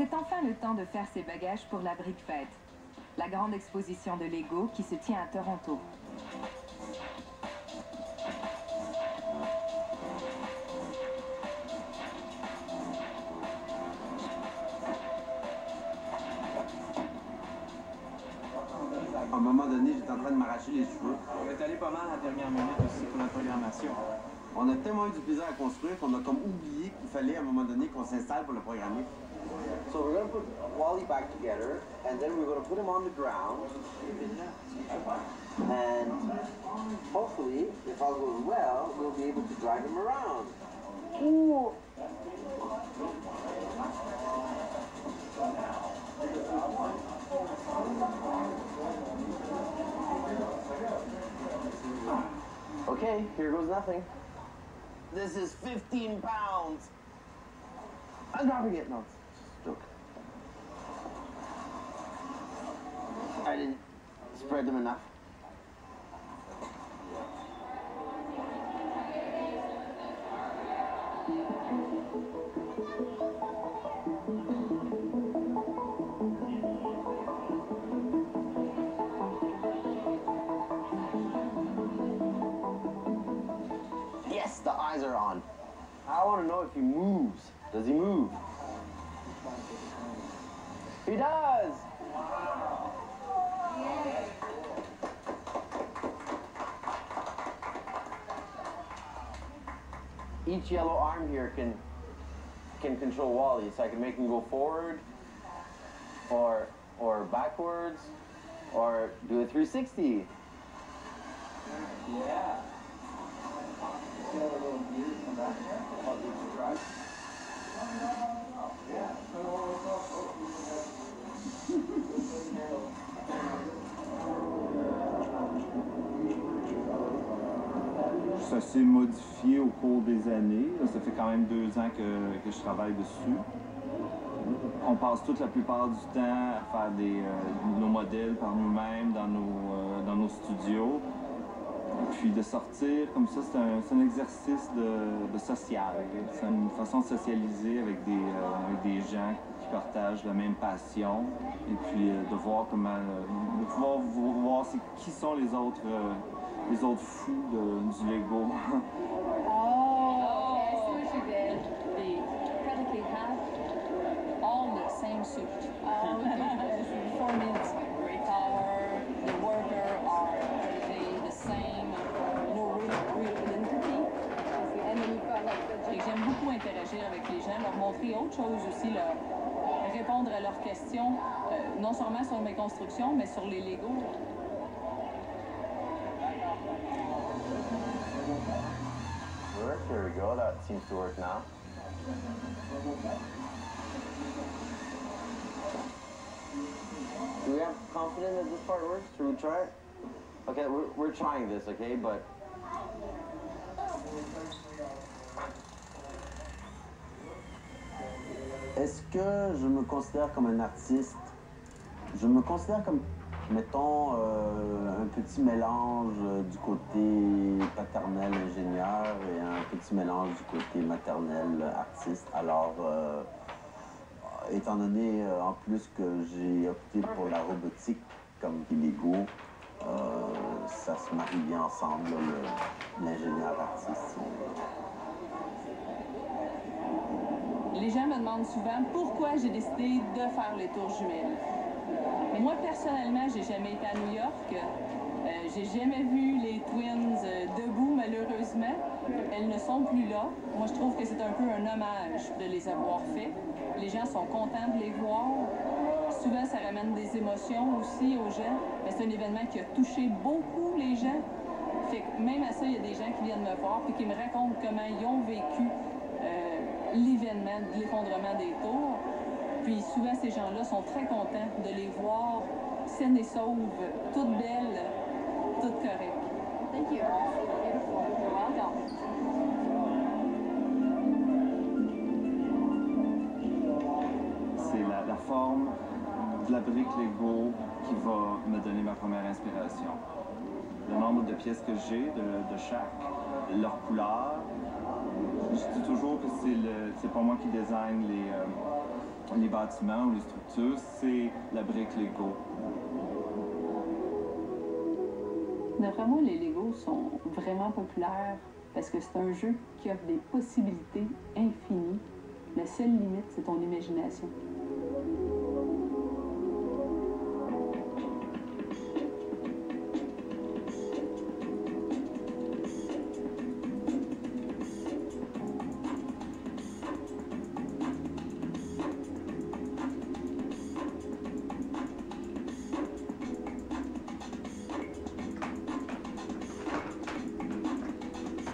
C'est enfin le temps de faire ses bagages pour la Brick Fête, la grande exposition de Lego qui se tient à Toronto. À un moment donné, j'étais en train de m'arracher les cheveux. On est allé pas mal à la dernière minute aussi pour la programmation. On a tellement eu du plaisir à construire qu'on a comme oublié qu'il fallait à un moment donné qu'on s'installe pour le programmer. So we're going to put Wally back together, and then we're going to put him on the ground. And hopefully, if all goes well, we'll be able to drive him around. Ooh. Okay, here goes nothing. This is 15 pounds. I'm dropping it. No, it's a joke. I didn't spread them enough. Yes, the eyes are on. I want to know if he moves. Does he move? He does! Each yellow arm here can control Wally, so I can make him go forward or backwards or do a 360. Yeah. Ça s'est modifié au cours des années. Ça fait quand même 2 ans que je travaille dessus. On passe toute la plupart du temps à faire nos modèles par nous-mêmes dans nos studios. Puis de sortir comme ça, c'est un exercice de social. C'est une façon de socialiser avec des gens qui partagent la même passion. Et puis de voir comment, de pouvoir voir qui sont les autres fous du Lego. They practically have all the same suit. Performance, great power, the worker are practically the same, no real identity. J'aime beaucoup interagir avec les gens, leur montrer autre chose aussi, répondre à leurs questions, non seulement sur mes constructions, mais sur les Lego. Here we go, that seems to work now. Do we have confidence that this part works? Should we try it? Okay, we're trying this, okay, but... Est-ce que je me considère comme un artiste? Je me considère comme, mettons, un petit mélange du côté paternel ingénieur et un petit mélange du côté maternel artiste. Alors, étant donné en plus que j'ai opté pour la robotique comme Lego, ça se marie bien ensemble, l'ingénieur artiste. Les gens me demandent souvent pourquoi j'ai décidé de faire les tours jumelles. Moi, personnellement, j'ai jamais été à New York. J'ai jamais vu les Twins debout, malheureusement. Elles ne sont plus là. Moi, je trouve que c'est un peu un hommage de les avoir fait. Les gens sont contents de les voir. Souvent, ça ramène des émotions aussi aux gens. Mais c'est un événement qui a touché beaucoup les gens. Fait que même à ça, il y a des gens qui viennent me voir et qui me racontent comment ils ont vécu l'événement de l'effondrement des tours. Puis souvent, ces gens-là sont très contents de les voir saines et sauves, toutes belles, toutes correctes. Thank you. Beautiful. You're welcome. C'est la forme de la brique Lego qui va me donner ma première inspiration. Le nombre de pièces que j'ai de chaque, leur couleur. Je dis toujours que c'est pas moi qui design les bâtiments ou les structures, c'est la brique Lego. D'après moi, les Lego sont vraiment populaires parce que c'est un jeu qui offre des possibilités infinies. La seule limite, c'est ton imagination.